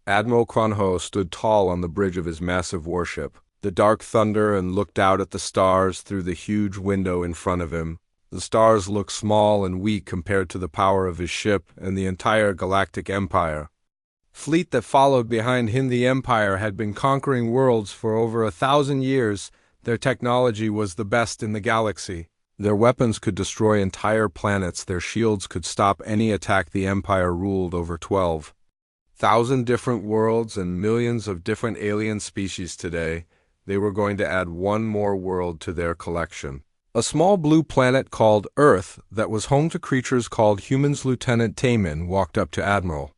Admiral Kwan Ho stood tall on the bridge of his massive warship, the dark thunder, and looked out at the stars through the huge window in front of him. The stars looked small and weak compared to the power of his ship and the entire Galactic Empire. Fleet that followed behind him, the Empire had been conquering worlds for over 1,000 years. Their technology was the best in the galaxy. Their weapons could destroy entire planets. Their shields could stop any attack. The Empire ruled over 12,000 different worlds and millions of different alien species. Today, they were going to add one more world to their collection. A small blue planet called Earth that was home to creatures called humans. Lieutenant Taemin walked up to Admiral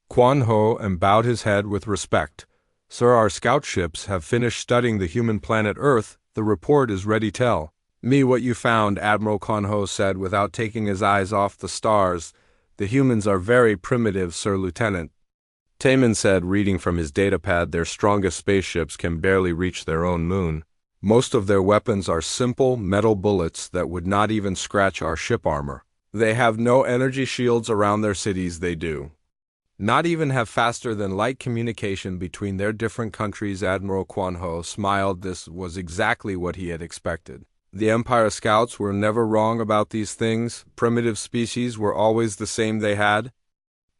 Kwan Ho and bowed his head with respect. "Sir, our scout ships have finished studying the human planet Earth. The report is ready. Tell me what you found," Admiral Kwan Ho said without taking his eyes off the stars. "The humans are very primitive, Sir Lieutenant." Taemin said, reading from his datapad, "Their strongest spaceships can barely reach their own moon. Most of their weapons are simple metal bullets that would not even scratch our ship armor. They have no energy shields around their cities. They do not even have faster-than-light communication between their different countries." Admiral Kwan Ho smiled. This was exactly what he had expected. The Empire scouts were never wrong about these things. Primitive species were always the same. They had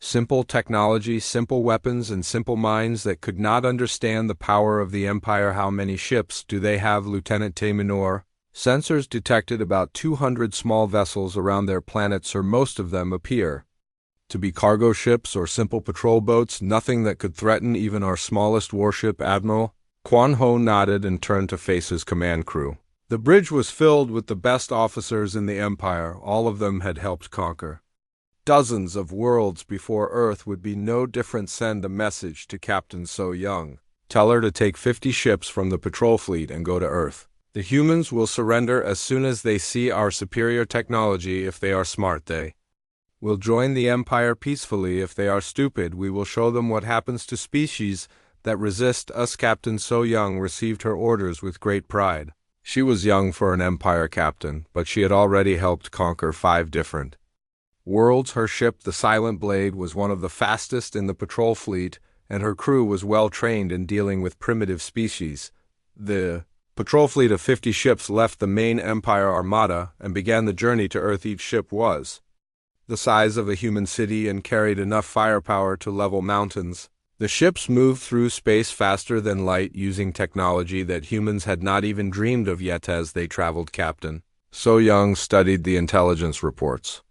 simple technology, simple weapons, and simple minds that could not understand the power of the Empire. "How many ships do they have, Lieutenant Taemin?" "Sensors detected about 200 small vessels around their planet, sir. Most of them appear to be cargo ships or simple patrol boats, nothing that could threaten even our smallest warship." Admiral Kwan Ho nodded and turned to face his command crew. The bridge was filled with the best officers in the Empire. All of them had helped conquer dozens of worlds before Earth would be no different. "Send a message to Captain So Young. Tell her to take 50 ships from the patrol fleet and go to Earth. The humans will surrender as soon as they see our superior technology. If they are smart, they will join the Empire peacefully. If they are stupid, we will show them what happens to species that resist us." Captain So Young received her orders with great pride. She was young for an Empire captain, but she had already helped conquer 5 different worlds. Her ship, the Silent Blade, was one of the fastest in the patrol fleet, and her crew was well trained in dealing with primitive species. The patrol fleet of 50 ships left the main Empire armada and began the journey to Earth. Each ship was the size of a human city and carried enough firepower to level mountains. The ships moved through space faster than light, using technology that humans had not even dreamed of yet. As they traveled, Captain So Young studied the intelligence reports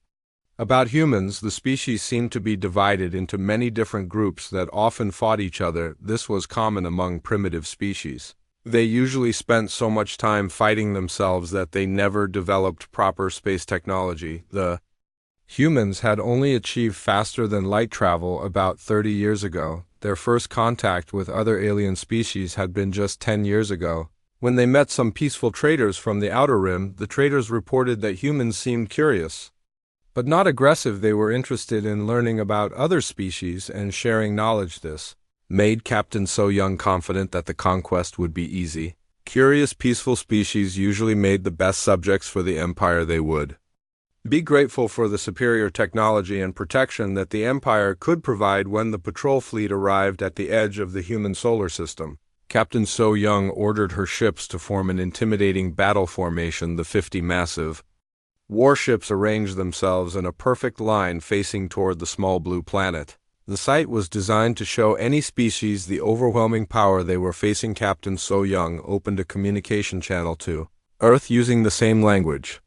about humans. The species seemed to be divided into many different groups that often fought each other. This was common among primitive species. They usually spent so much time fighting themselves that they never developed proper space technology. The humans had only achieved faster-than-light travel about 30 years ago. Their first contact with other alien species had been just 10 years ago, when they met some peaceful traders from the Outer Rim. The traders reported that humans seemed curious, but not aggressive. They were interested in learning about other species and sharing knowledge. This made Captain So Young confident that the conquest would be easy. Curious, peaceful species usually made the best subjects for the Empire. They would be grateful for the superior technology and protection that the Empire could provide. When the patrol fleet arrived at the edge of the human solar system, Captain So Young ordered her ships to form an intimidating battle formation. The 50 massive warships arranged themselves in a perfect line facing toward the small blue planet. The sight was designed to show any species the overwhelming power they were facing. Captain So Young opened a communication channel to Earth using the same language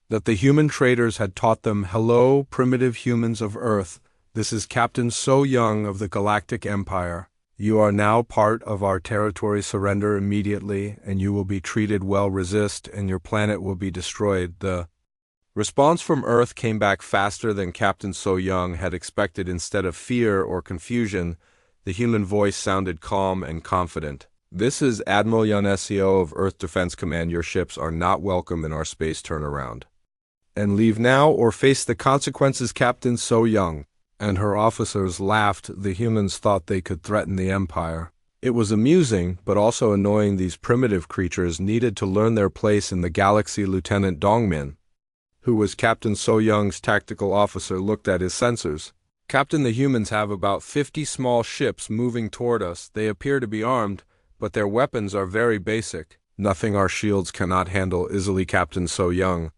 that the human traders had taught them. "Hello, primitive humans of Earth. This is Captain So Young of the Galactic Empire. You are now part of our territory. Surrender immediately, and you will be treated well. Resist, and your planet will be destroyed." The response from Earth came back faster than Captain So Young had expected. Instead of fear or confusion, the human voice sounded calm and confident. "This is Admiral Yun SEO of Earth Defense Command. Your ships are not welcome in our space. Turn around and leave now or face the consequences." Captain So Young and her officers laughed. The humans thought they could threaten the Empire. It was amusing, but also annoying. These primitive creatures needed to learn their place in the galaxy. Lieutenant Dongmin, who was Captain So Young's tactical officer, looked at his sensors. Captain, the humans have about 50 small ships moving toward us. They appear to be armed, but their weapons are very basic. Nothing our shields cannot handle easily. Captain So Young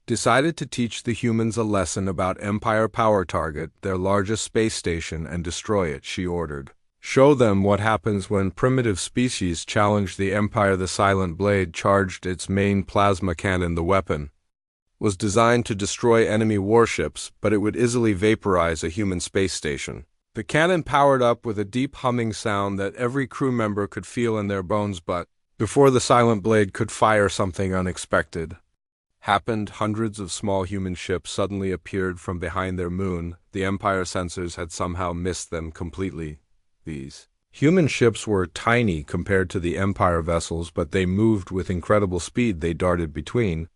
decided to teach the humans a lesson about Empire Power Target, their largest space station, and destroy it, she ordered. Show them what happens when primitive species challenge the Empire. The Silent Blade charged its main plasma cannon. The weapon was designed to destroy enemy warships, but it would easily vaporize a human space station. The cannon powered up with a deep humming sound that every crew member could feel in their bones, but before the Silent Blade could fire, something unexpected happened. Hundreds of small human ships suddenly appeared from behind their moon. The Empire sensors had somehow missed them completely. These human ships were tiny compared to the Empire vessels, but they moved with incredible speed. They darted between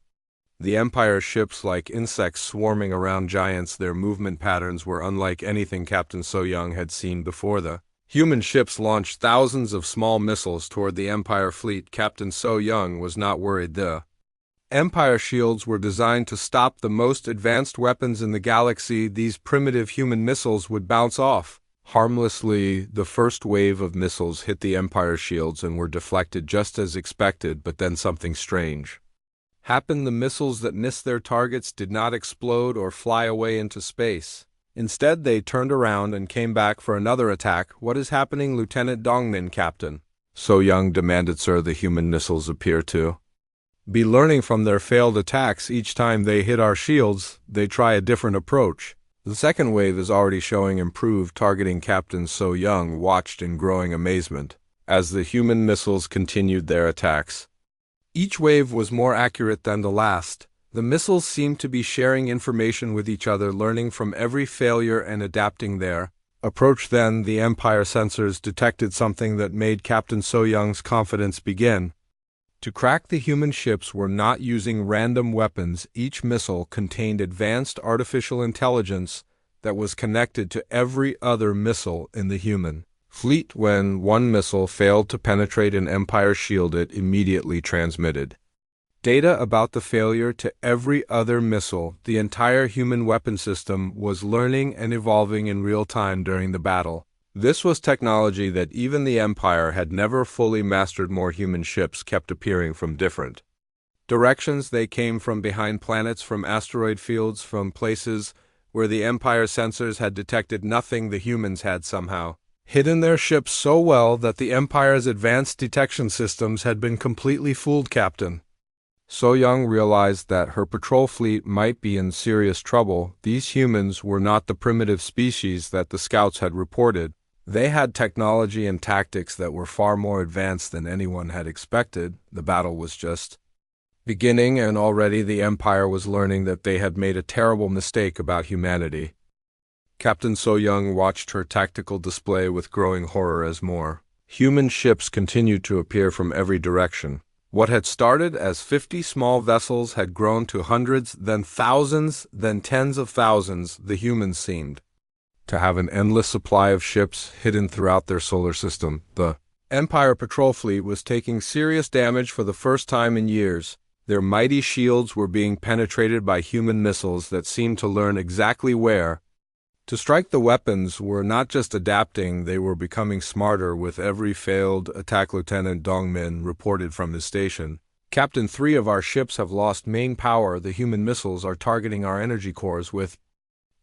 the Empire ships like insects swarming around giants. Their movement patterns were unlike anything Captain So Young had seen before. The human ships launched thousands of small missiles toward the Empire fleet. Captain So Young was not worried. The Empire shields were designed to stop the most advanced weapons in the galaxy. These primitive human missiles would bounce off harmlessly. The first wave of missiles hit the Empire shields and were deflected just as expected, but then something strange happened. The missiles that missed their targets did not explode or fly away into space. Instead, they turned around and came back for another attack. What is happening, Lieutenant Dongmin? Captain So Young demanded. Sir, the human missiles appear to be learning from their failed attacks. Each time they hit our shields, they try a different approach. The second wave is already showing improved targeting. Captain So Young watched in growing amazement as the human missiles continued their attacks. Each wave was more accurate than the last. The missiles seemed to be sharing information with each other, learning from every failure and adapting their approach. Then the Empire sensors detected something that made Captain So Young's confidence begin to crack. The human ships were not using random weapons. Each missile contained advanced artificial intelligence that was connected to every other missile in the human fleet. When one missile failed to penetrate an Empire shield, it immediately transmitted data about the failure to every other missile. The entire human weapon system was learning and evolving in real time during the battle. This was technology that even the Empire had never fully mastered. More human ships kept appearing from different directions. They came from behind planets, from asteroid fields, from places where the Empire sensors had detected nothing. The humans had somehow hidden their ships so well that the Empire's advanced detection systems had been completely fooled. Captain So Young realized that her patrol fleet might be in serious trouble. These humans were not the primitive species that the scouts had reported. They had technology and tactics that were far more advanced than anyone had expected. The battle was just beginning, and already the Empire was learning that they had made a terrible mistake about humanity. Captain So Young watched her tactical display with growing horror as more human ships continued to appear from every direction. What had started as 50 small vessels had grown to hundreds, then thousands, then tens of thousands. The humans seemed to have an endless supply of ships hidden throughout their solar system. The Empire patrol fleet was taking serious damage for the first time in years. Their mighty shields were being penetrated by human missiles that seemed to learn exactly where to strike. The weapons were not just adapting, they were becoming smarter with every failed attack. Lieutenant Dongmin reported from his station. Captain, 3 of our ships have lost main power. The human missiles are targeting our energy cores with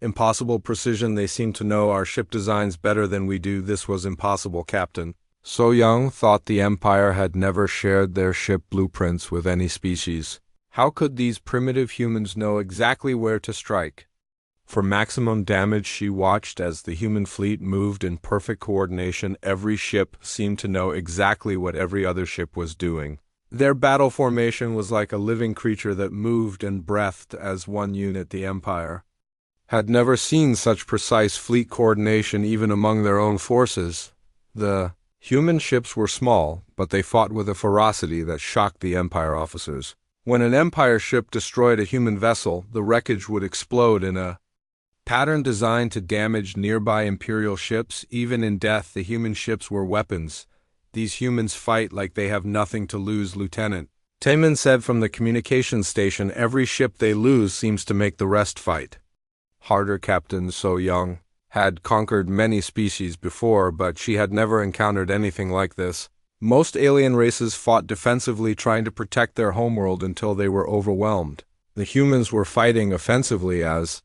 impossible precision. They seem to know our ship designs better than we do. This was impossible. Captain So Young thought the Empire had never shared their ship blueprints with any species. How could these primitive humans know exactly where to strike for maximum damage? She watched as the human fleet moved in perfect coordination. Every ship seemed to know exactly what every other ship was doing. Their battle formation was like a living creature that moved and breathed as one unit. The Empire had never seen such precise fleet coordination even among their own forces. The human ships were small, but they fought with a ferocity that shocked the Empire officers. When an Empire ship destroyed a human vessel, the wreckage would explode in a pattern designed to damage nearby Imperial ships. Even in death, the human ships were weapons. These humans fight like they have nothing to lose. Lieutenant Taemin said from the communications station. Every ship they lose seems to make the rest fight harder. Captain So Young had conquered many species before, but she had never encountered anything like this. Most alien races fought defensively, trying to protect their homeworld until they were overwhelmed. The humans were fighting offensively as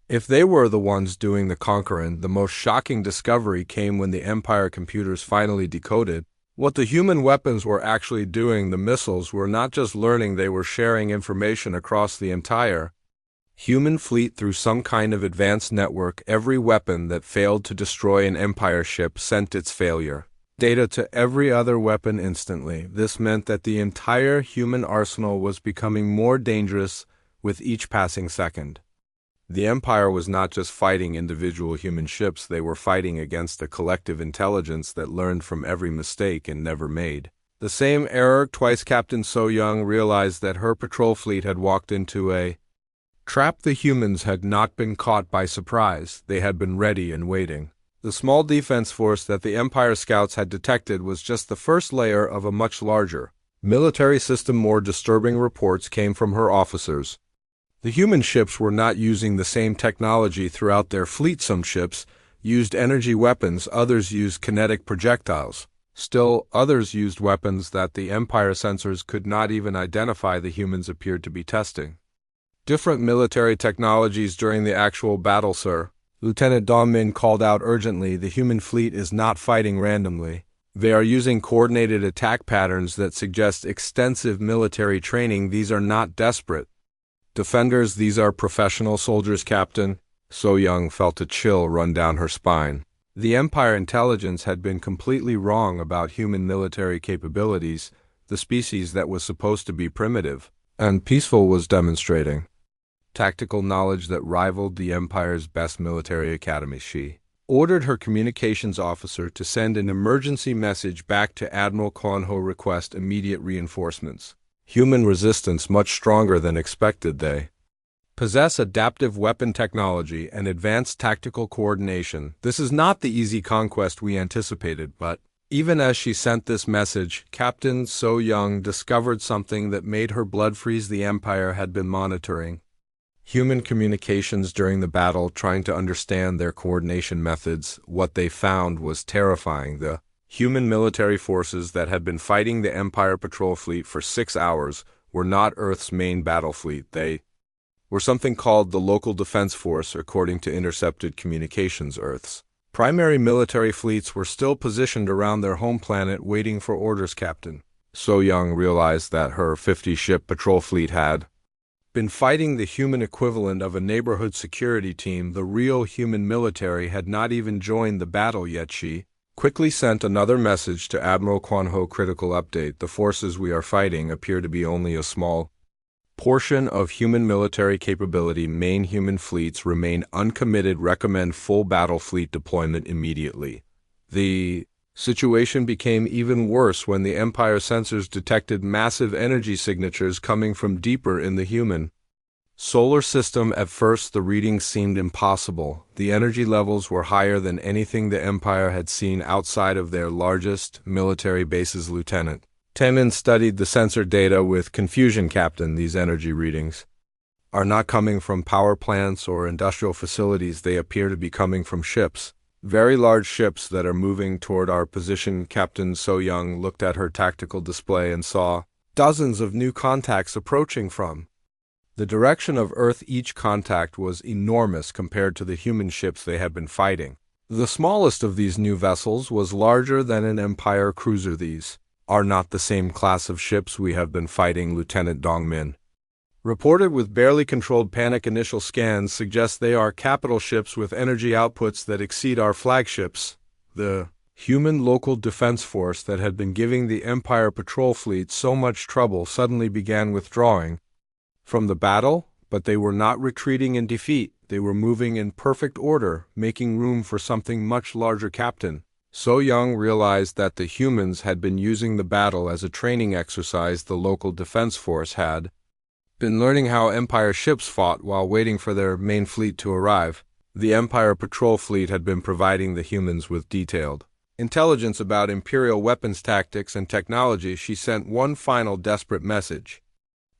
if they were the ones doing the conquering. The most shocking discovery came when the Empire computers finally decoded what the human weapons were actually doing. The missiles were not just learning, they were sharing information across the entire human fleet through some kind of advanced network. Every weapon that failed to destroy an Empire ship sent its failure data to every other weapon instantly. This meant that the entire human arsenal was becoming more dangerous with each passing second. The Empire was not just fighting individual human ships, they were fighting against a collective intelligence that learned from every mistake and never made the same error twice. Captain So Young realized that her patrol fleet had walked into a trap. The humans had not been caught by surprise, they had been ready and waiting. The small defense force that the Empire scouts had detected was just the first layer of a much larger military system. More disturbing reports came from her officers. The human ships were not using the same technology throughout their fleet. Some ships used energy weapons, others used kinetic projectiles. Still, others used weapons that the Empire sensors could not even identify. The humans appeared to be testing different military technologies during the actual battle, sir. Lieutenant Dongmin called out urgently. The human fleet is not fighting randomly. They are using coordinated attack patterns that suggest extensive military training. These are not desperate defenders, these are professional soldiers, Captain. So Young felt a chill run down her spine. The Empire intelligence had been completely wrong about human military capabilities. The species that was supposed to be primitive and peaceful was demonstrating tactical knowledge that rivaled the Empire's best military academy. She ordered her communications officer to send an emergency message back to Admiral Kwanho, request immediate reinforcements. Human resistance much stronger than expected. They possess adaptive weapon technology and advanced tactical coordination. This is not the easy conquest we anticipated, but even as she sent this message, Captain So Young discovered something that made her blood freeze. The Empire had been monitoring human communications during the battle, trying to understand their coordination methods. What they found was terrifying. The human military forces that had been fighting the Empire patrol fleet for 6 hours were not Earth's main battle fleet. They were something called the Local Defense Force, according to intercepted communications. Earth's primary military fleets were still positioned around their home planet, waiting for orders. Captain So Young realized that her 50-ship patrol fleet had been fighting the human equivalent of a neighborhood security team. The real human military had not even joined the battle yet. She quickly sent another message to Admiral Kwanho. Critical update: the forces we are fighting appear to be only a small portion of human military capability. Main human fleets remain uncommitted. Recommend full battle fleet deployment immediately. The situation became even worse when the Empire sensors detected massive energy signatures coming from deeper in the human solar system. At first, the readings seemed impossible. The energy levels were higher than anything the Empire had seen outside of their largest military bases. Lieutenant Temin studied the sensor data with confusion. Captain, these energy readings are not coming from power plants or industrial facilities. They appear to be coming from ships. Very large ships that are moving toward our position. Captain So Young looked at her tactical display and saw dozens of new contacts approaching from the direction of Earth. Each contact was enormous compared to the human ships they had been fighting. The smallest of these new vessels was larger than an Empire cruiser. These are not the same class of ships we have been fighting, Lieutenant Dongmin reported with barely controlled panic. Initial scans suggest they are capital ships with energy outputs that exceed our flagships. The human local defense force that had been giving the Empire patrol fleet so much trouble suddenly began withdrawing from the battle, but they were not retreating in defeat. They were moving in perfect order, making room for something much larger. Captain So Young realized that the humans had been using the battle as a training exercise. The local defense force had been learning how Empire ships fought while waiting for their main fleet to arrive. The Empire patrol fleet had been providing the humans with detailed intelligence about Imperial weapons tactics and technology. She sent one final desperate message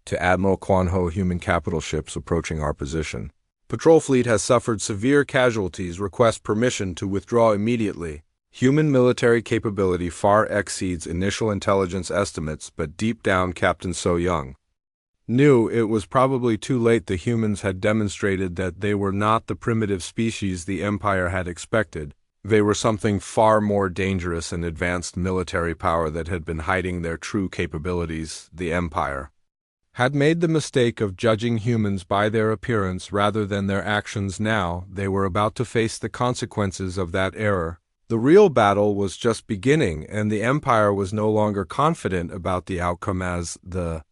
to Admiral Kwanho: human capital ships approaching our position. Patrol fleet has suffered severe casualties. Request permission to withdraw immediately. Human military capability far exceeds initial intelligence estimates, but deep down Captain So-young knew it was probably too late. The humans had demonstrated that they were not the primitive species the Empire had expected. They were something far more dangerous, an advanced military power that had been hiding their true capabilities. The Empire had made the mistake of judging humans by their appearance rather than their actions. Now they were about to face the consequences of that error. The real battle was just beginning, and the Empire was no longer confident about the outcome. As the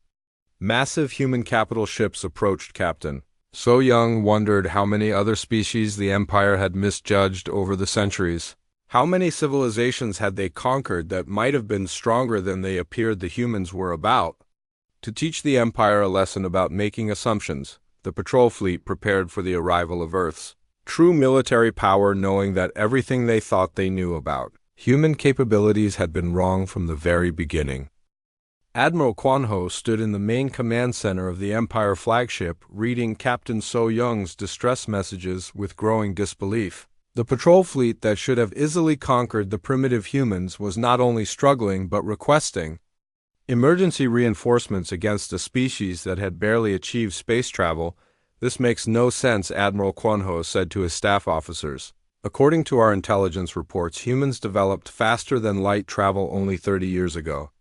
massive human capital ships approached, Captain So-young wondered how many other species the Empire had misjudged over the centuries. How many civilizations had they conquered that might have been stronger than they appeared the humans were about to teach the Empire a lesson about making assumptions. The patrol fleet prepared for the arrival of Earth's true military power, knowing that everything they thought they knew about human capabilities had been wrong from the very beginning. Admiral Kwanho stood in the main command center of the Empire flagship, reading Captain So-young's distress messages with growing disbelief. The patrol fleet that should have easily conquered the primitive humans was not only struggling but requesting emergency reinforcements against a species that had barely achieved space travel. This makes no sense, Admiral Kwanho said to his staff officers. According to our intelligence reports, humans developed faster than light travel only 30 years ago.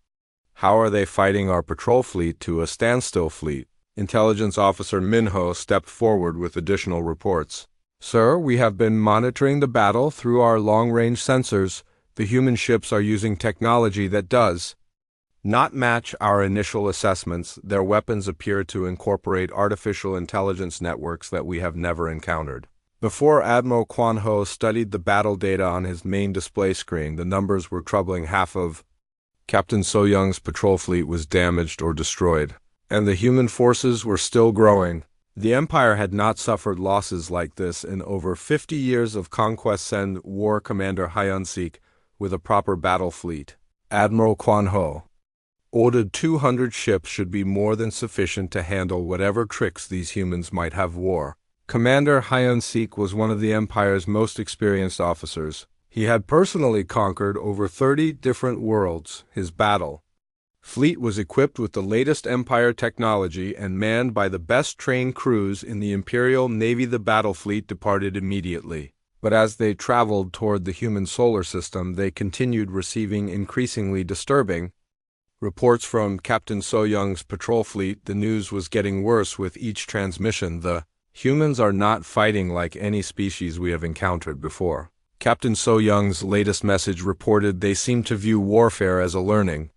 How are they fighting our patrol fleet to a standstill fleet? Intelligence Officer Minho stepped forward with additional reports. Sir, we have been monitoring the battle through our long-range sensors. The human ships are using technology that does not match our initial assessments. Their weapons appear to incorporate artificial intelligence networks that we have never encountered. Before Admiral Kwanho studied the battle data on his main display screen, the numbers were troubling. Half of Captain So-young's patrol fleet was damaged or destroyed, and the human forces were still growing. The Empire had not suffered losses like this in over 50 years of conquest. Send War Commander Hasnt with a proper battle fleet. Admiral Kwanho ordered 200 ships should be more than sufficient to handle whatever tricks these humans might have. War Commander Hasnt was one of the Empire's most experienced officers. He had personally conquered over 30 different worlds. His battle fleet was equipped with the latest Empire technology and manned by the best trained crews in the Imperial Navy. The battle fleet departed immediately, but as they traveled toward the human solar system, they continued receiving increasingly disturbing reports from Captain So-young's patrol fleet. The news was getting worse with each transmission. The humans are not fighting like any species we have encountered before. Captain So-young's latest message reported they seem to view warfare as a learning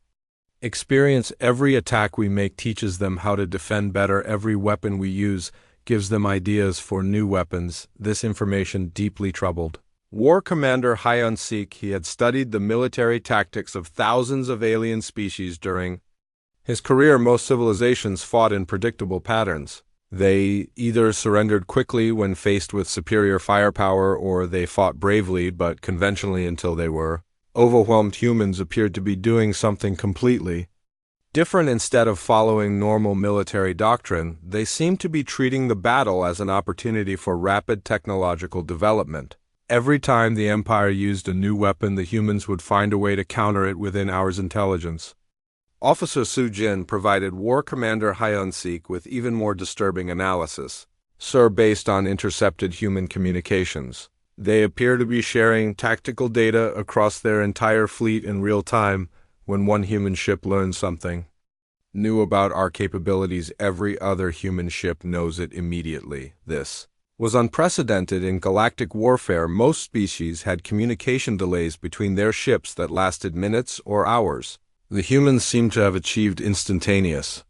experience. Every attack we make teaches them how to defend better. Every weapon we use gives them ideas for new weapons. This information deeply troubled War Commander Hasnt. He had studied the military tactics of thousands of alien species during his career. Most civilizations fought in predictable patterns. They either surrendered quickly when faced with superior firepower, or they fought bravely but conventionally until they were overwhelmed. Humans appeared to be doing something completely different. Instead of following normal military doctrine, they seemed to be treating the battle as an opportunity for rapid technological development. Every time the Empire used a new weapon, the humans would find a way to counter it within hours. Intelligence Officer Su-jin provided War Commander Hasnt with even more disturbing analysis. Sir, based on intercepted human communications, they appear to be sharing tactical data across their entire fleet in real time. When one human ship learns something new about our capabilities, every other human ship knows it immediately. This was unprecedented in galactic warfare. Most species had communication delays between their ships that lasted minutes or hours. The humans seemed to have achieved instantaneous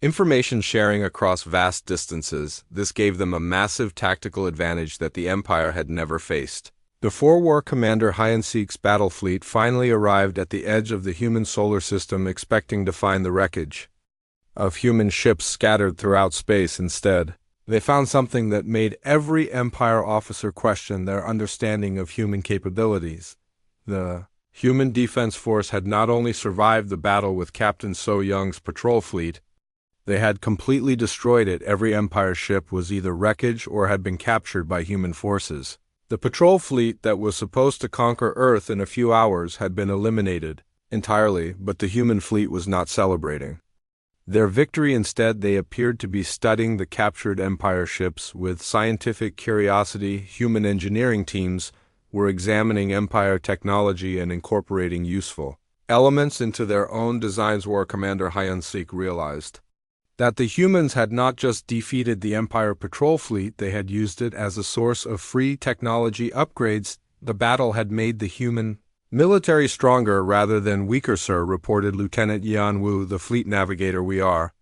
information sharing across vast distances. This gave them a massive tactical advantage that the Empire had never faced. Before War Commander Hasnt's battle fleet finally arrived at the edge of the human solar system, expecting to find the wreckage of human ships scattered throughout space. Instead, they found something that made every Empire officer question their understanding of human capabilities. The Human Defense Force had not only survived the battle with Captain So-young's patrol fleet, They had completely destroyed it. Every Empire ship was either wreckage or had been captured by human forces. The patrol fleet that was supposed to conquer Earth in a few hours had been eliminated entirely, but the human fleet was not celebrating their victory. Instead, they appeared to be studying the captured Empire ships with scientific curiosity. Human engineering teams were examining Empire technology and incorporating useful elements into their own designs. War Commander Hasnt realized that the humans had not just defeated the Empire patrol fleet, they had used it as a source of free technology upgrades. The battle had made the human military stronger rather than weaker, sir, reported Lieutenant Yan Wu, the fleet navigator. We are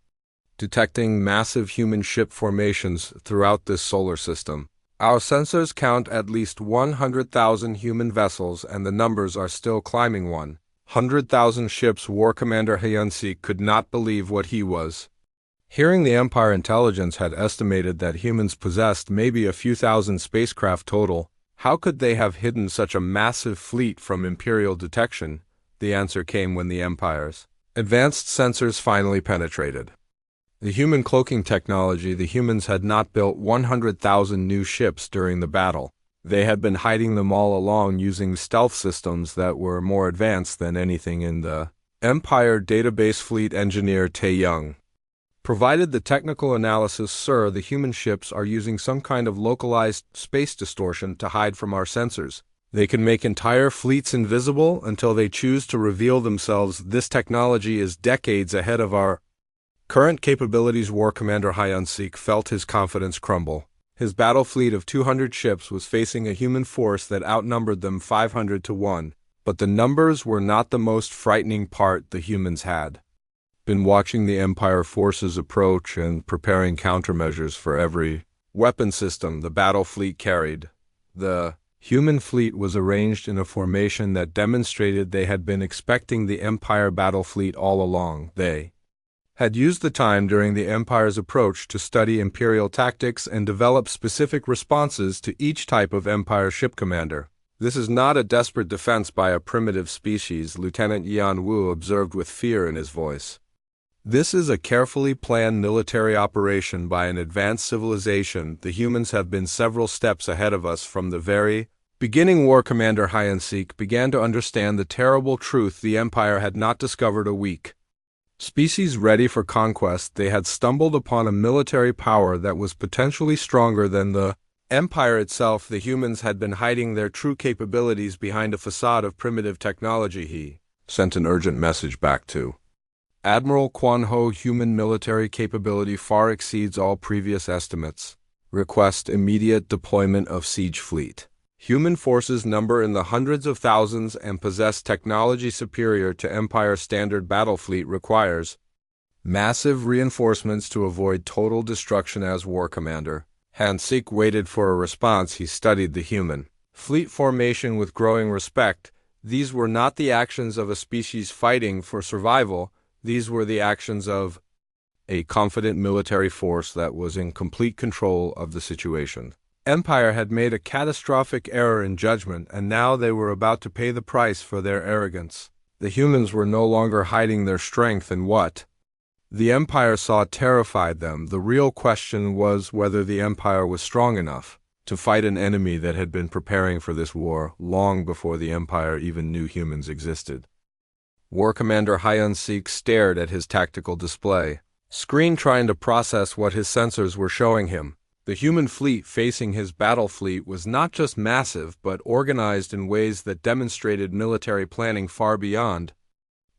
detecting massive human ship formations throughout this solar system. Our sensors count at least 100,000 human vessels, and the numbers are still climbing. 100,000 ships. War Commander Hasnt could not believe what he was hearing. The Empire intelligence had estimated that humans possessed maybe a few thousand spacecraft total. How could they have hidden such a massive fleet from Imperial detection? The answer came when the Empire's advanced sensors finally penetrated the human cloaking technology. The humans had not built 100,000 new ships during the battle. They had been hiding them all along using stealth systems that were more advanced than anything in the Empire database. Fleet engineer Tae Young provided the technical analysis. Sir, the human ships are using some kind of localized space distortion to hide from our sensors. They can make entire fleets invisible until they choose to reveal themselves. This technology is decades ahead of our current capabilities. War Commander Hasnt felt his confidence crumble. His battle fleet of 200 ships was facing a human force that outnumbered them 500 to 1. But the numbers were not the most frightening part. The humans had been watching the Empire forces approach and preparing countermeasures for every weapon system the battle fleet carried. The human fleet was arranged in a formation that demonstrated they had been expecting the Empire battle fleet all along. They had used the time during the Empire's approach to study Imperial tactics and develop specific responses to each type of Empire ship commander. This is not a desperate defense by a primitive species, Lieutenant Yan Wu observed with fear in his voice. This is a carefully planned military operation by an advanced civilization. The humans have been several steps ahead of us from the very beginning. War Commander Hasnt began to understand the terrible truth. The Empire had not discovered a weak species ready for conquest. They had stumbled upon a military power that was potentially stronger than the Empire itself. The humans had been hiding their true capabilities behind a facade of primitive technology. He sent an urgent message back to Admiral Quan Ho. Human military capability far exceeds all previous estimates. Request immediate deployment of siege fleet. Human forces number in the hundreds of thousands and possess technology superior to Empire standard battle fleet. Requires massive reinforcements to avoid total destruction. As War Commander Hasnt waited for a response, he studied the human fleet formation with growing respect. These were not the actions of a species fighting for survival. These were the actions of a confident military force that was in complete control of the situation. Empire had made a catastrophic error in judgment, and now they were about to pay the price for their arrogance. The humans were no longer hiding their strength in what the Empire saw terrified them. The real question was whether the Empire was strong enough to fight an enemy that had been preparing for this war long before the Empire even knew humans existed. War Commander Hasnt stared at his tactical display screen, trying to process what his sensors were showing him. The human fleet facing his battle fleet was not just massive but organized in ways that demonstrated military planning far beyond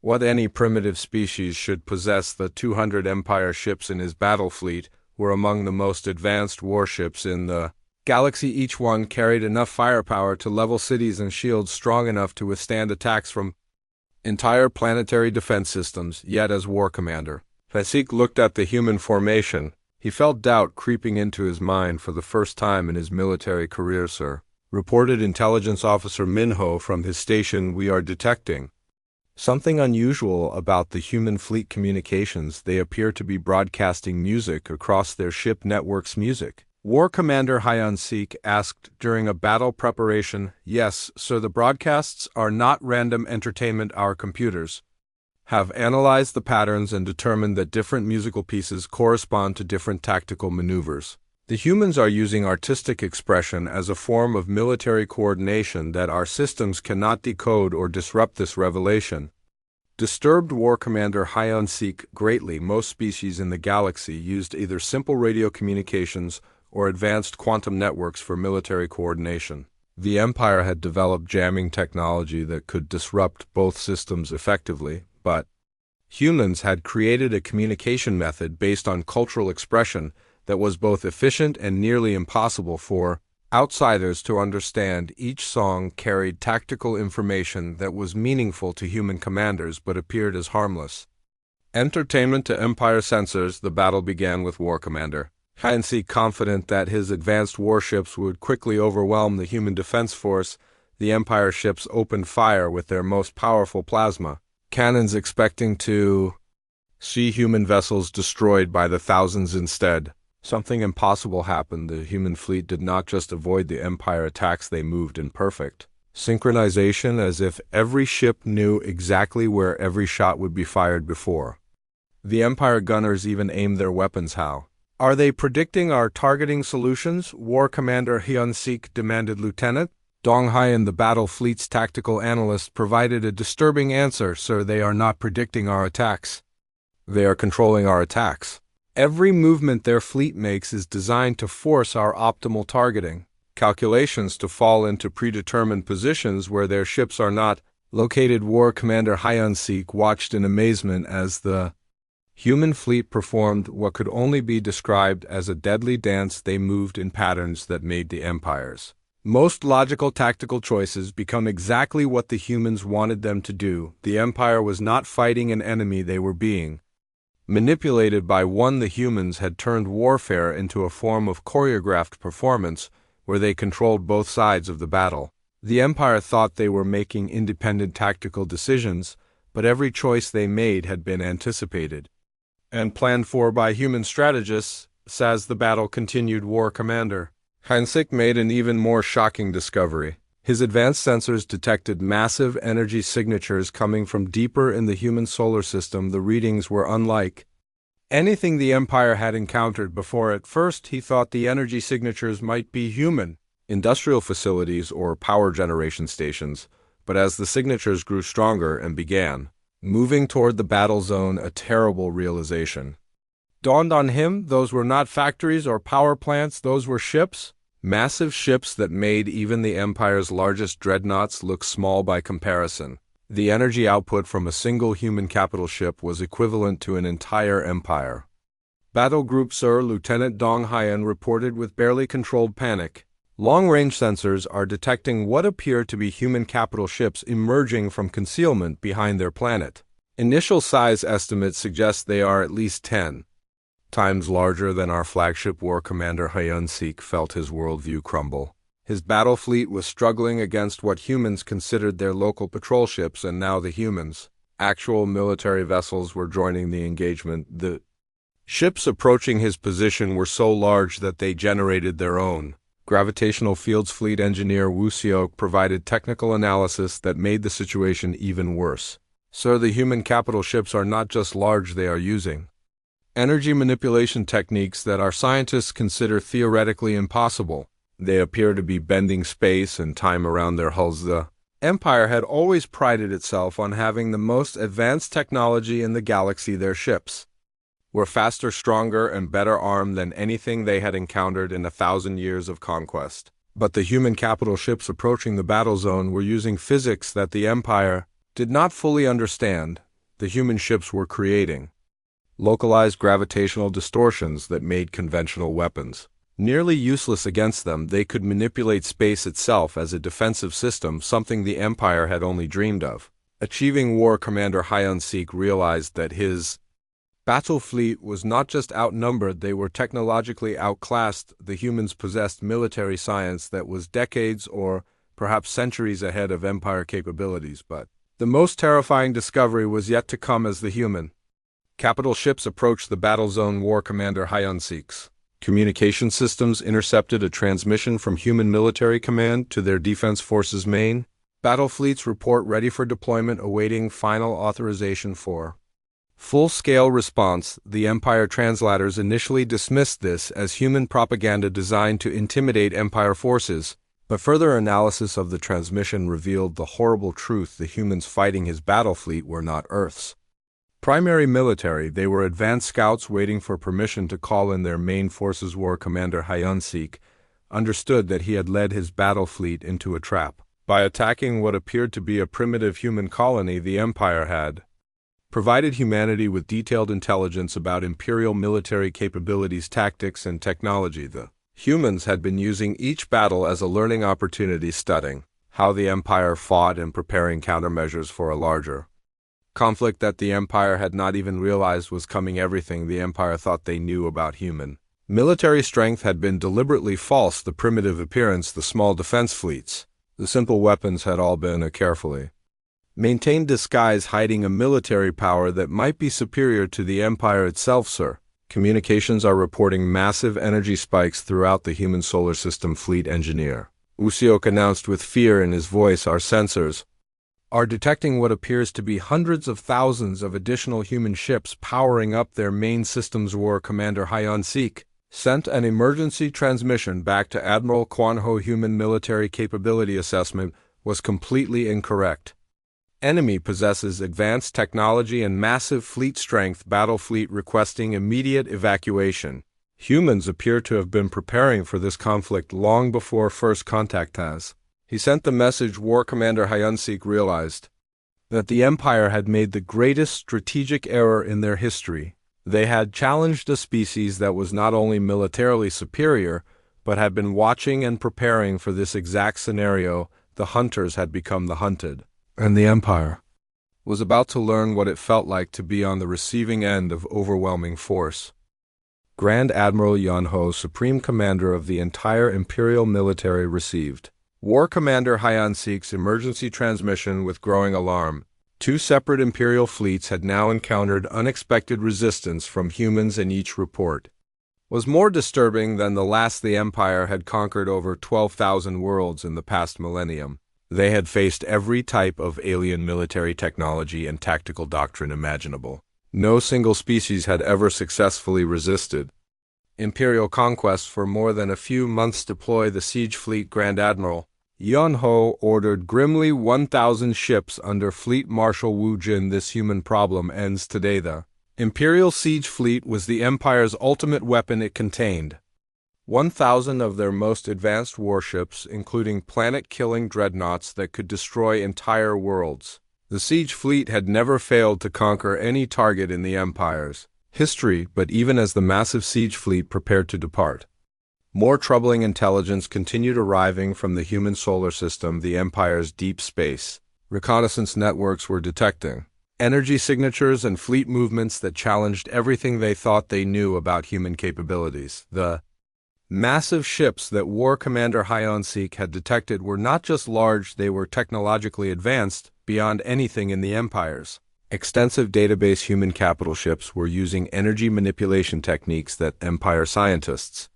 what any primitive species should possess. The 200 Empire ships in his battle fleet were among the most advanced warships in the galaxy. Each one carried enough firepower to level cities and shields strong enough to withstand attacks from entire planetary defense systems. Yet as War Commander Hasnt looked at the human formation, he felt doubt creeping into his mind. For the first time in his military career, sir, reported Intelligence Officer Minho from his station, we are detecting something unusual about the human fleet communications. They appear to be broadcasting music across their ship networks. Music? War Commander Hasnt asked during a battle preparation. Yes, sir, the broadcasts are not random entertainment. Our computers have analyzed the patterns and determined that different musical pieces correspond to different tactical maneuvers. The humans are using artistic expression as a form of military coordination that our systems cannot decode or disrupt this revelation. Disturbed War Commander Hasnt greatly. Most species in the galaxy used either simple radio communications or advanced quantum networks for military coordination. The Empire had developed jamming technology that could disrupt both systems effectively, but humans had created a communication method based on cultural expression that was both efficient and nearly impossible for outsiders to understand. Each song carried tactical information that was meaningful to human commanders but appeared as harmless. Entertainment to Empire censors. The battle began with War Commander Hasnt confident that his advanced warships would quickly overwhelm the human defense force. The Empire ships opened fire with their most powerful plasma cannons, expecting to see human vessels destroyed by the thousands instead. Something impossible happened. The human fleet did not just avoid the Empire attacks, they moved in perfect synchronization, as if every ship knew exactly where every shot would be fired before. The Empire gunners even aimed their weapons. How are they predicting our targeting solutions? War Commander Hasnt demanded. Lieutenant Donghyan, the battle fleet's tactical analyst, provided a disturbing answer. Sir, they are not predicting our attacks. They are controlling our attacks. Every movement their fleet makes is designed to force our optimal targeting. Calculations to fall into predetermined positions where their ships are not located. War Commander Hasnt watched in amazement as the human fleet performed what could only be described as a deadly dance. They moved in patterns that made the Empire's most logical tactical choices become exactly what the humans wanted them to do. The Empire was not fighting an enemy, they were being manipulated by one. The humans had turned warfare into a form of choreographed performance where they controlled both sides of the battle. The Empire thought they were making independent tactical decisions, but every choice they made had been anticipated and planned for by human strategists. As the battle continued, War Commander Hasnt made an even more shocking discovery. His advanced sensors detected massive energy signatures coming from deeper in the human solar system. The readings were unlike anything the Empire had encountered before. At first, he thought the energy signatures might be human industrial facilities or power generation stations, but as the signatures grew stronger and began moving toward the battle zone, a terrible realization dawned on him. Those were not factories or power plants, those were ships. Massive ships that made even the Empire's largest dreadnoughts look small by comparison. The energy output from a single human capital ship was equivalent to an entire empire. Battle Group Sir, Lieutenant Donghyan reported with barely controlled panic. Long-range sensors are detecting what appear to be human capital ships emerging from concealment behind their planet. Initial size estimates suggest they are at least 10 times larger than our flagship. War Commander Hasnt felt his worldview crumble. His battle fleet was struggling against what humans considered their local patrol ships, and now the humans' actual military vessels were joining the engagement. The ships approaching his position were so large that they generated their own gravitational fields. Fleet engineer Wusiok provided technical analysis that made the situation even worse. Sir, the human capital ships are not just large, they are using energy manipulation techniques that our scientists consider theoretically impossible. They appear to be bending space and time around their hulls. The Empire had always prided itself on having the most advanced technology in the galaxy. Their ships were faster, stronger, and better armed than anything they had encountered in 1,000 years of conquest. But the human capital ships approaching the battle zone were using physics that the Empire did not fully understand. The human ships were creating localized gravitational distortions that made conventional weapons nearly useless against them. They could manipulate space itself as a defensive system, something the Empire had only dreamed of achieving. War Commander Hasnt realized that his battle fleet was not just outnumbered, they were technologically outclassed. The humans possessed military science that was decades or perhaps centuries ahead of Empire capabilities, but the most terrifying discovery was yet to come as the human capital ships approached the battle zone. War Commander Hasnt's communication systems intercepted a transmission from human military command to their defense forces main Battle fleets report ready for deployment awaiting final authorization for full-scale response. The Empire translators initially dismissed this as human propaganda designed to intimidate Empire forces, but further analysis of the transmission revealed the horrible truth: the humans fighting his battle fleet were not Earth's primary military. They were advanced scouts waiting for permission to call in their main forces. War Commander Hasnt understood that he had led his battle fleet into a trap. By attacking what appeared to be a primitive human colony, the Empire had provided humanity with detailed intelligence about Imperial military capabilities, tactics, and technology. The humans had been using each battle as a learning opportunity, studying how the Empire fought and preparing countermeasures for a larger conflict that the Empire had not even realized was coming. Everything the Empire thought they knew about human military strength had been deliberately false. The primitive appearance, the small defense fleets, the simple weapons had all been a carefully maintained disguise hiding a military power that might be superior to the Empire itself. Sir, communications are reporting massive energy spikes throughout the human solar system. Fleet engineer Usiok announced with fear in his voice. Our sensors are detecting what appears to be hundreds of thousands of additional human ships powering up their main systems. War Commander Hasnt sent an emergency transmission back to Admiral Kwanho. Human military capability assessment was completely incorrect. Enemy possesses advanced technology and massive fleet strength. Battle fleet requesting immediate evacuation. Humans appear to have been preparing for this conflict long before first contact has. He sent the message. War Commander Hasnt realized that the Empire had made the greatest strategic error in their history. They had challenged a species that was not only militarily superior, but had been watching and preparing for this exact scenario. The hunters had become the hunted, and the Empire was about to learn what it felt like to be on the receiving end of overwhelming force. Grand Admiral Yunho, Supreme Commander of the entire Imperial military, received War Commander Hasnt's emergency transmission with growing alarm. Two separate Imperial fleets had now encountered unexpected resistance from humans, and each report was more disturbing than the last. The Empire had conquered over 12,000 worlds in the past millennium. They had faced every type of alien military technology and tactical doctrine imaginable. No single species had ever successfully resisted Imperial conquest for more than a few months. Deploy the siege fleet. Grand Admiral Yunho ordered grimly 1,000 ships under Fleet Marshal Wu Jin. This human problem ends today. The Imperial siege fleet was the Empire's ultimate weapon. It contained 1,000 of their most advanced warships, including planet-killing dreadnoughts that could destroy entire worlds. The siege fleet had never failed to conquer any target in the Empire's history, but even as the massive siege fleet prepared to depart, more troubling intelligence continued arriving from the human solar system. The Empire's deep space reconnaissance networks were detecting energy signatures and fleet movements that challenged everything they thought they knew about human capabilities. The massive ships that War Commander Hasnt had detected were not just large, they were technologically advanced beyond anything in the Empire's extensive database. Human capital ships were using energy manipulation techniques that Empire scientists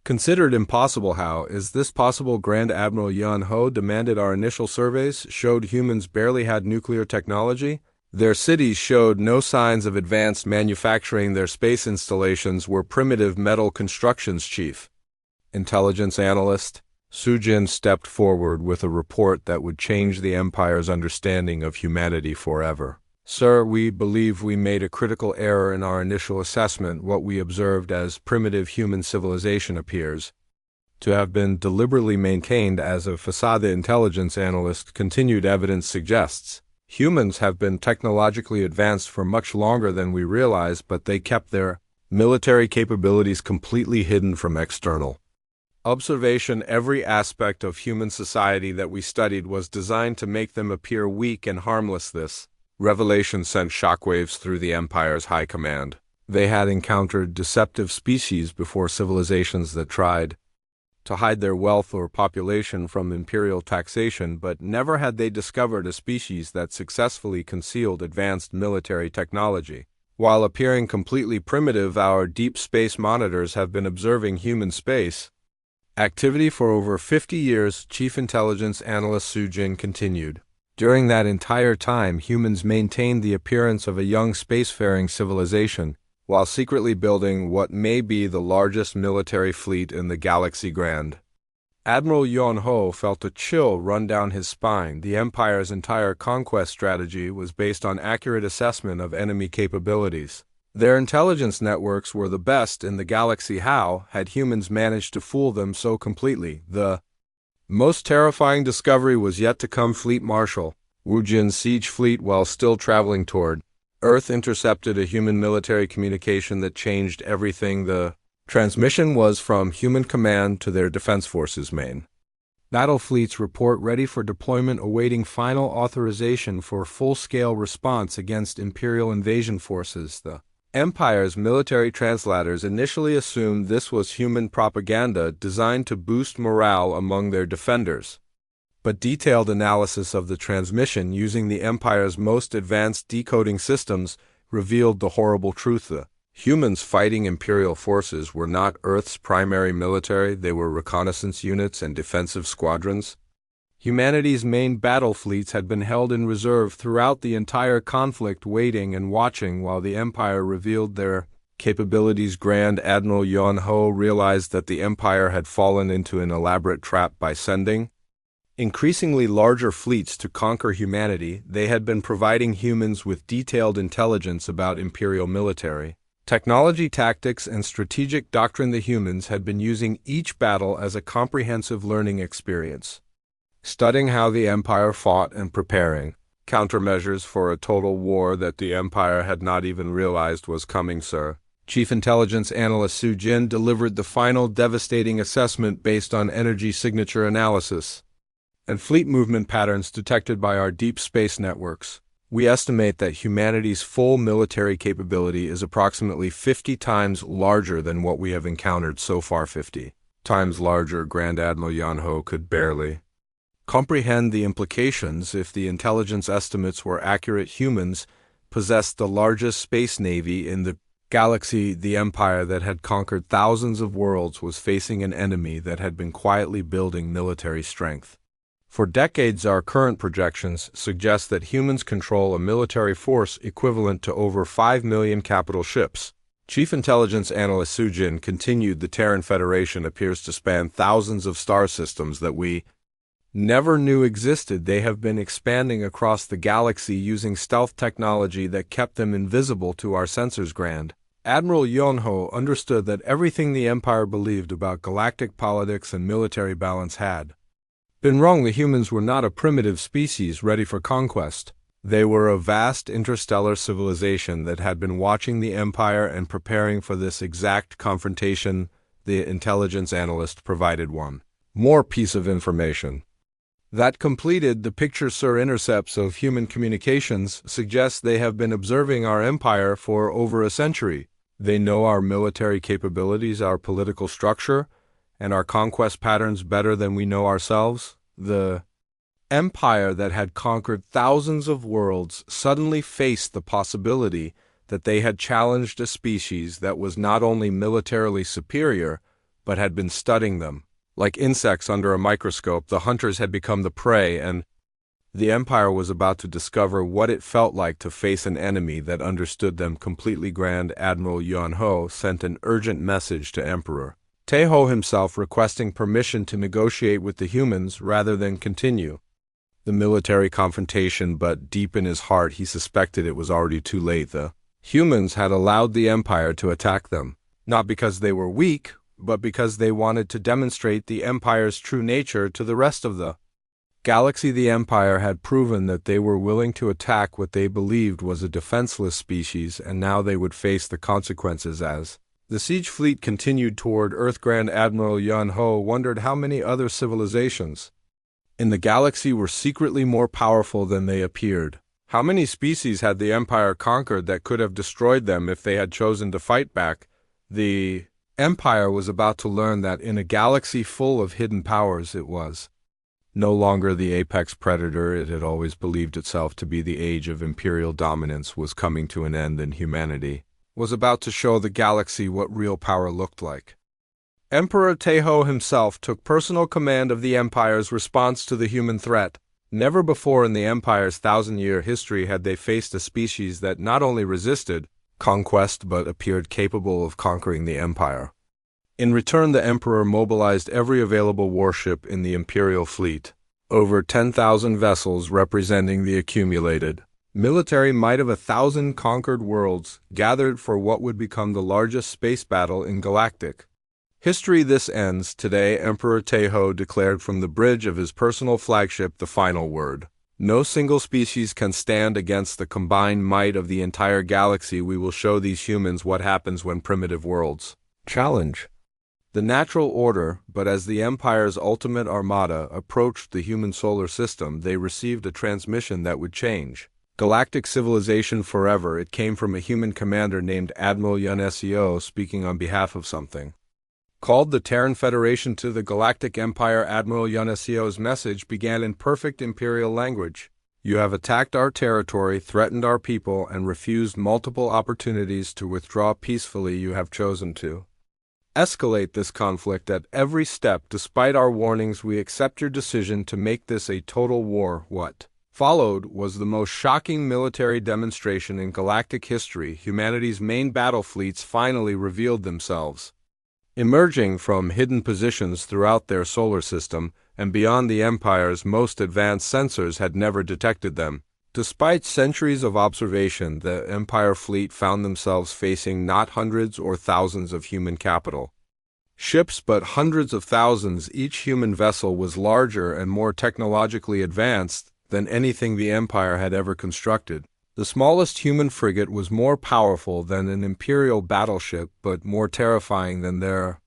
considered impossible. How is this possible? Grand Admiral Yunho demanded. Our initial surveys showed humans barely had nuclear technology. Their cities showed no signs of advanced manufacturing. Their space installations were primitive metal constructions. Chief Intelligence Analyst Sujin stepped forward with a report that would change the Empire's understanding of humanity forever. Sir, we believe we made a critical error in our initial assessment. What we observed as primitive human civilization appears to have been deliberately maintained as a facade. The intelligence analyst continued. Evidence suggests humans have been technologically advanced for much longer than we realize, but they kept their military capabilities completely hidden from external observation. Every aspect of human society that we studied was designed to make them appear weak and harmless. This revelation sent shockwaves through the Empire's high command. They had encountered deceptive species before, civilizations that tried to hide their wealth or population from imperial taxation, but never had they discovered a species that successfully concealed advanced military technology. While appearing completely primitive, our deep space monitors have been observing human space Activity for over 50 years, Chief Intelligence Analyst Su Jin continued. During that entire time, humans maintained the appearance of a young spacefaring civilization, while secretly building what may be the largest military fleet in the galaxy grand. Admiral Yon Ho felt a chill run down his spine. The Empire's entire conquest strategy was based on accurate assessment of enemy capabilities. Their intelligence networks were the best in the galaxy. How had humans managed to fool them so completely? The most terrifying discovery was yet to come. Fleet Marshal Wu Jin's siege fleet, while still traveling toward Earth, intercepted a human military communication that changed everything. The transmission was from Human Command to their Defense Forces main battle fleets. Report ready for deployment, awaiting final authorization for full-scale response against Imperial invasion forces. The Empire's military translators initially assumed this was human propaganda designed to boost morale among their defenders. But detailed analysis of the transmission using the Empire's most advanced decoding systems revealed the horrible truth. The humans fighting Imperial forces were not Earth's primary military. They were reconnaissance units and defensive squadrons. Humanity's main battle fleets had been held in reserve throughout the entire conflict, waiting and watching while the Empire revealed their capabilities. Grand Admiral Yon Ho realized that the Empire had fallen into an elaborate trap by sending increasingly larger fleets to conquer humanity. They had been providing humans with detailed intelligence about Imperial military technology, tactics, and strategic doctrine. The humans had been using each battle as a comprehensive learning experience, studying how the Empire fought and preparing countermeasures for a total war that the Empire had not even realized was coming. Sir, Chief Intelligence Analyst Su Jin delivered the final devastating assessment based on energy signature analysis and fleet movement patterns detected by our deep space networks. We estimate that humanity's full military capability is approximately 50 times larger than what we have encountered so far. 50 times larger. Grand Admiral Yon Ho could barely comprehend the implications. If the intelligence estimates were accurate, humans possessed the largest space navy in the galaxy. The Empire that had conquered thousands of worlds was facing an enemy that had been quietly building military strength for decades. Our current projections suggest that humans control a military force equivalent to over 5 million capital ships. Chief Intelligence Analyst Su Jin continued. The Terran Federation appears to span thousands of star systems that we never knew existed. They have been expanding across the galaxy using stealth technology that kept them invisible to our sensors. Grand Admiral Yon Ho understood that everything the Empire believed about galactic politics and military balance had been wrong. The humans were not a primitive species ready for conquest. They were a vast interstellar civilization that had been watching the Empire and preparing for this exact confrontation. The intelligence analyst provided one more piece of information that completed the picture. Sir, intercepts of human communications suggest they have been observing our Empire for over a century. They know our military capabilities, our political structure, and our conquest patterns better than we know ourselves. The Empire that had conquered thousands of worlds suddenly faced the possibility that they had challenged a species that was not only militarily superior, but had been studying them. Like insects under a microscope, the hunters had become the prey, and the Empire was about to discover what it felt like to face an enemy that understood them completely. Grand Admiral Yon Ho sent an urgent message to Emperor Taeho himself, requesting permission to negotiate with the humans rather than continue the military confrontation, but deep in his heart he suspected it was already too late. The humans had allowed the Empire to attack them, not because they were weak, but because they wanted to demonstrate the Empire's true nature to the rest of the galaxy. The Empire had proven that they were willing to attack what they believed was a defenseless species, and now they would face the consequences. As the siege fleet continued toward Earth, Grand Admiral Yon Ho wondered how many other civilizations in the galaxy were secretly more powerful than they appeared. How many species had the Empire conquered that could have destroyed them if they had chosen to fight back? The Empire was about to learn that in a galaxy full of hidden powers, it was no longer the apex predator it had always believed itself to be. The age of imperial dominance was coming to an end, and humanity was about to show the galaxy what real power looked like. Emperor Taeho himself took personal command of the Empire's response to the human threat. Never before in the Empire's thousand-year history had they faced a species that not only resisted conquest but appeared capable of conquering the Empire. In return, the Emperor mobilized every available warship in the Imperial fleet, over 10,000 vessels representing the accumulated military might of 1,000 conquered worlds, gathered for what would become the largest space battle in Galactic history. This ends. Today, Emperor Taeho declared from the bridge of his personal flagship the final word. No single species can stand against the combined might of the entire galaxy. We will show these humans what happens when primitive worlds challenge the natural order. But as the Empire's ultimate armada approached the human solar system, they received a transmission that would change galactic civilization forever. It came from a human commander named Admiral Yun Seo, speaking on behalf of something called the Terran Federation to the Galactic Empire. Admiral Yun Seo's message began in perfect Imperial language. You have attacked our territory, threatened our people, and refused multiple opportunities to withdraw peacefully. You have chosen to escalate this conflict at every step. Despite our warnings, we accept your decision to make this a total war. What followed was the most shocking military demonstration in galactic history. Humanity's main battle fleets finally revealed themselves, emerging from hidden positions throughout their solar system and beyond. The Empire's most advanced sensors had never detected them. Despite centuries of observation, the Empire fleet found themselves facing not hundreds or thousands of human capital ships, but hundreds of thousands. Each human vessel was larger and more technologically advanced than anything the Empire had ever constructed. The smallest human frigate was more powerful than an Imperial battleship, but more terrifying than their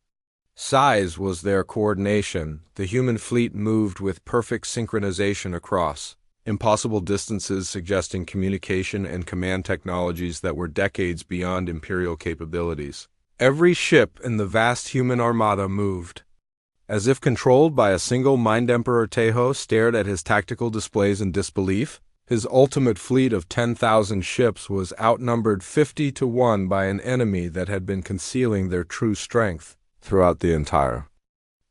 size was their coordination. The human fleet moved with perfect synchronization across impossible distances, suggesting communication and command technologies that were decades beyond Imperial capabilities. Every ship in the vast human armada moved as if controlled by a single mind. Emperor Taeho stared at his tactical displays in disbelief. His ultimate fleet of 10,000 ships was outnumbered 50-1 by an enemy that had been concealing their true strength throughout the entire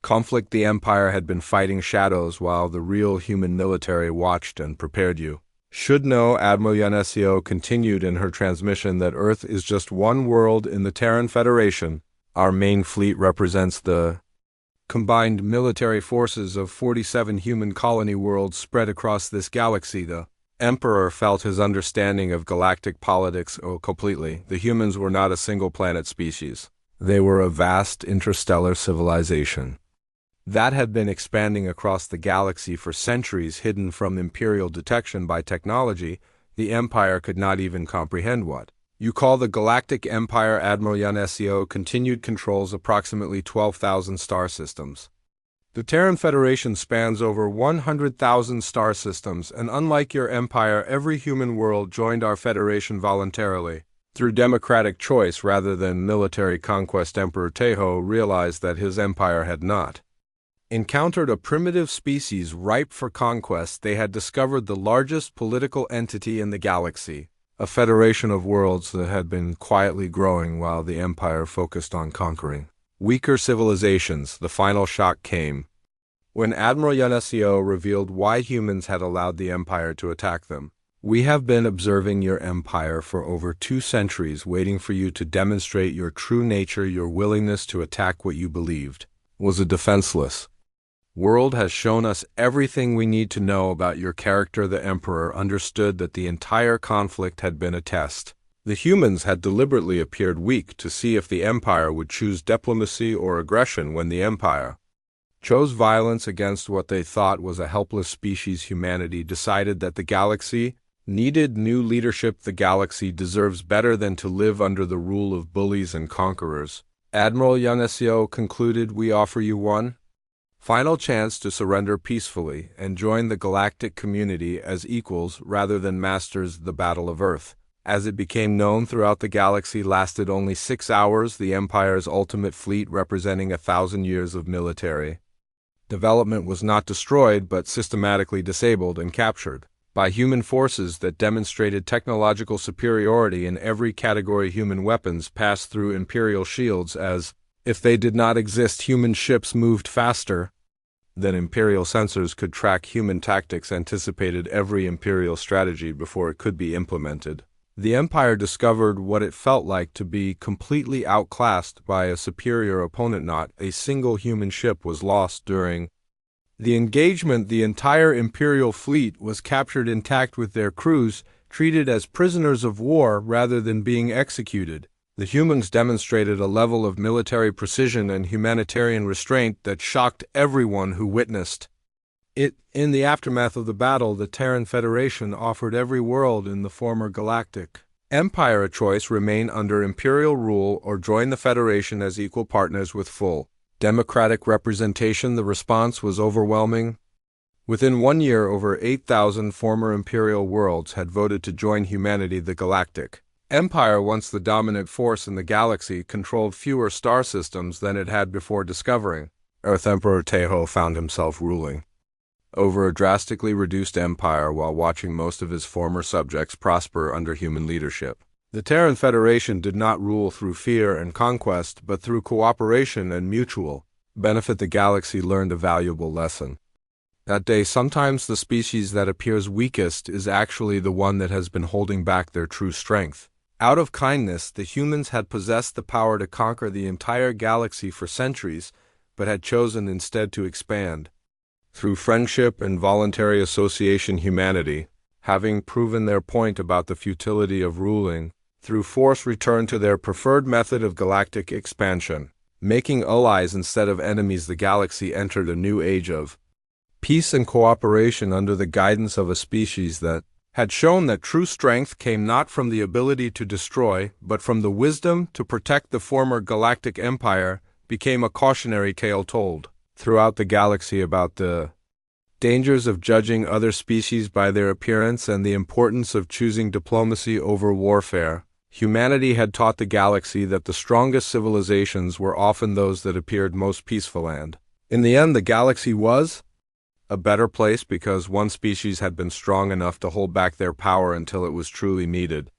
conflict. The Empire had been fighting shadows while the real human military watched and prepared. You should know, Admiral Yun Seo continued in her transmission, that Earth is just one world in the Terran Federation. Our main fleet represents the combined military forces of 47 human colony worlds spread across this galaxy. The Emperor felt his understanding of galactic politics completely. The humans were not a single planet species. They were a vast interstellar civilization that had been expanding across the galaxy for centuries, hidden from Imperial detection by technology the Empire could not even comprehend. What you call the Galactic Empire. Admiral Yun Seo continued, controls approximately 12,000 star systems. The Terran Federation spans over 100,000 star systems, and unlike your empire, every human world joined our federation voluntarily, through democratic choice rather than military conquest. Emperor Taeho realized that his empire had not encountered a primitive species ripe for conquest. They had discovered the largest political entity in the galaxy, a federation of worlds that had been quietly growing while the Empire focused on conquering weaker civilizations. The final shock came when Admiral Yun Seo revealed why humans had allowed the Empire to attack them. We have been observing your empire for over 2 centuries, waiting for you to demonstrate your true nature. Your willingness to attack what you believed was a defenseless world has shown us everything we need to know about your character. The Emperor understood that the entire conflict had been a test. The humans had deliberately appeared weak to see if the Empire would choose diplomacy or aggression. When the Empire chose violence against what they thought was a helpless species, humanity decided that the galaxy needed new leadership. The galaxy deserves better than to live under the rule of bullies and conquerors. Admiral Yun Seo concluded, we offer you one final chance to surrender peacefully and join the galactic community as equals rather than masters. The Battle of Earth, as it became known throughout the galaxy, lasted only 6 hours. The Empire's ultimate fleet, representing 1,000 years of military development, was not destroyed but systematically disabled and captured by human forces that demonstrated technological superiority in every category. Human weapons passed through Imperial shields as If they did not exist, human ships moved faster than Imperial sensors could track human tactics, anticipated every Imperial strategy before it could be implemented. The Empire discovered what it felt like to be completely outclassed by a superior opponent. Not a single human ship was lost during the engagement. The entire Imperial fleet was captured intact with their crews, treated as prisoners of war rather than being executed. The humans demonstrated a level of military precision and humanitarian restraint that shocked everyone who witnessed it. In the aftermath of the battle, the Terran Federation offered every world in the former Galactic Empire a choice: remain under Imperial rule or join the Federation as equal partners with full democratic representation. The response was overwhelming. Within 1 year, over 8,000 former Imperial worlds had voted to join humanity. The Galactic Empire, once the dominant force in the galaxy, controlled fewer star systems than it had before discovering Earth. Emperor Teho found himself ruling over a drastically reduced empire while watching most of his former subjects prosper under human leadership. The Terran Federation did not rule through fear and conquest, but through cooperation and mutual benefit. The galaxy learned a valuable lesson. That day, sometimes the species that appears weakest is actually the one that has been holding back their true strength. Out of kindness, the humans had possessed the power to conquer the entire galaxy for centuries, but had chosen instead to expand. Through friendship and voluntary association, humanity, having proven their point about the futility of ruling through force, returned to their preferred method of galactic expansion. Making allies instead of enemies, the galaxy entered a new age of peace and cooperation under the guidance of a species that had shown that true strength came not from the ability to destroy, but from the wisdom to protect. The former Galactic Empire became a cautionary tale told throughout the galaxy about the dangers of judging other species by their appearance and the importance of choosing diplomacy over warfare. Humanity had taught the galaxy that the strongest civilizations were often those that appeared most peaceful, and in the end, the galaxy was a better place because one species had been strong enough to hold back their power until it was truly needed.